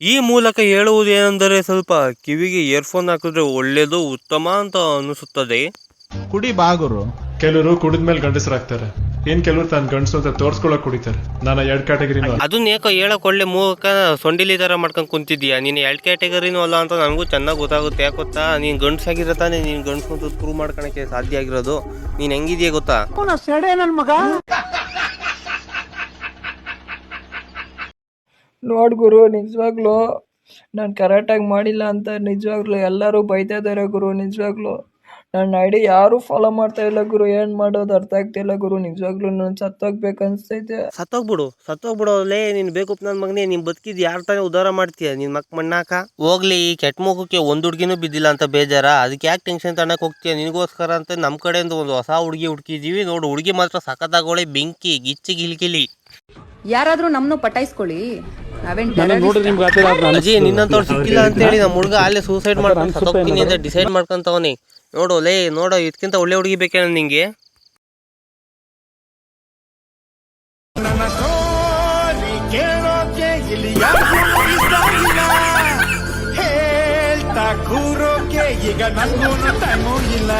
ಈ ಮೂಲಕ ಹೇಳುವುದೇನೆಂದರೆ ಸ್ವಲ್ಪ ಕಿವಿಗೆ ಇಯರ್ಫೋನ್ ಹಾಕಿದ್ರೆ ಒಳ್ಳೇದು, ಉತ್ತಮ ಅಂತ ಅನಿಸುತ್ತದೆ. ಕುಡಿ ಬಾಗುರು. ಕೆಲವರು ಕುಡಿದ್ಮೇಲೆ ಗಂಡಸರಾಗ್ತಾರೆ, ಕೆಲವರು ತಾನು ಗಂಡಸು ಅಂತ ತೋರ್ಸ್ಕೊಳಕ್ ಕುಡಿತಾರೆ. ನಾನು 2 ಕ್ಯಾಟಗರಿ. ಅದನ್ನ ಯಾಕೋ ಹೇಳಕ್ ಒಳ್ಳೆ ಮೂಲಕ ಸೊಂಡಿಲಿ ತರ ಮಾಡ್ಕೊಂಡ್ ಕುಂತಿದ್ಯಾ. ನೀನು 2 ಕ್ಯಾಟಗರಿನೂ ಅಲ್ಲ ಅಂತ ನನಗೂ ಚೆನ್ನಾಗಿ ಗೊತ್ತಾಗುತ್ತೆ. ಯಾಕೆ ಗೊತ್ತಾ, ನೀನ್ ಗಂಡಸಾಗಿರೋ ತಾನೆ ನೀನ್ ಗಂಡಸು ಅಂತ ಪ್ರೂವ್ ಮಾಡ್ಕೊಳಕ್ಕೆ ಸಾಧ್ಯ ಆಗಿರೋದು. ನೀನ್ ಹೆಂಗಿದ್ಯಾ ಗೊತ್ತಾ? ನನ್ ಮಗ ನೋಡ್ ಗುರು, ನಿಜವಾಗ್ಲು ನಾನು ಕರೆಕ್ಟಾಗಿ ಮಾಡಿಲ್ಲ ಅಂತ ನಿಜವಾಗ್ಲು ಎಲ್ಲರೂ ಬೈತಾ ಇದ್ದಾರೆ ಗುರು. ನಿಜವಾಗ್ಲು ನನ್ನ ಐಡಿ ಯಾರು ಫಾಲೋ ಮಾಡ್ತಾ ಇಲ್ಲ ಗುರು. ಏನ್ ಮಾಡೋದು ಅರ್ಥ ಆಗ್ತಿಲ್ಲ ಗುರು. ನಿಜವಾಗ್ಲು ನಾನು ಸತ್ತೋಗ್ಬೇಕು ಅನ್ಸ್ತೈತೆ. ಸತ್ತೋಗ್ಬಿಡು ಲೇ. ನೀನ್ ಬೇಕು ನನ್ ಮಗನೇ, ನೀನ್ ಬದುಕಿದ್ ಯಾರ ತಾನೇ ಉದ್ಧಾರ ಮಾಡ್ತೀಯ? ನಿನ್ ಮಕ್ ಮಣ್ಣಾಕ ಹೋಗ್ಲಿ. ಈ ಕೆಟ್ಟ ಮುಖಕ್ಕೆ ಒಂದ್ ಹುಡ್ಗಿನೂ ಬಿದ್ದಿಲ್ಲ ಅಂತ ಬೇಜಾರ. ಅದಕ್ಕೆ ಯಾಕೆ ಟೆನ್ಷನ್ ತಣ್ಣಕ್ ಹೋಗ್ತೀಯ? ನಿನಗೋಸ್ಕರ ಅಂತ ನಮ್ ಕಡೆಯಿಂದ ಒಂದು ಹೊಸ ಹುಡುಗಿ ಹುಡುಕಿದೀವಿ ನೋಡು. ಹುಡುಗಿ ಮಾತ್ರ ಸಖತ್ತಾಗೋಳೆ, ಬೆಂಕಿ ಗಿಚ್ಚಿ ಗಿಲ್ಕಿಲಿ. ಯಾರಾದ್ರೂ ನಮ್ನು ಪಟಾಯಿಸ್ಕೊಳ್ಳಿ. ಅಜ್ಜಿ ನಿನ್ನಂತವ್ರು ಸಿಕ್ಕಿಲ್ಲ ಅಂತ ಹೇಳಿ ನಮ್ಮ ಹುಡುಗ ಅಲ್ಲೇ ಸೂಸೈಡ್ ಮಾಡ್ಕೊಂಡು ಸತ್ತೋಗ್ತೀನಿ ಅಂತ ಡಿಸೈಡ್ ಮಾಡ್ಕೊಂತವನಿ. ನೋಡು ಲೇ, ನೋಡೋ ಇದಕ್ಕಿಂತ ಒಳ್ಳೆ ಹುಡುಗಿ ಬೇಕೇನ ನಿಂಗೆ? ಹೇಳ್ತಾ ಕೂರೋಕೆ ಈಗ ನನಗೂ ಟೈಮು ಇಲ್ಲ.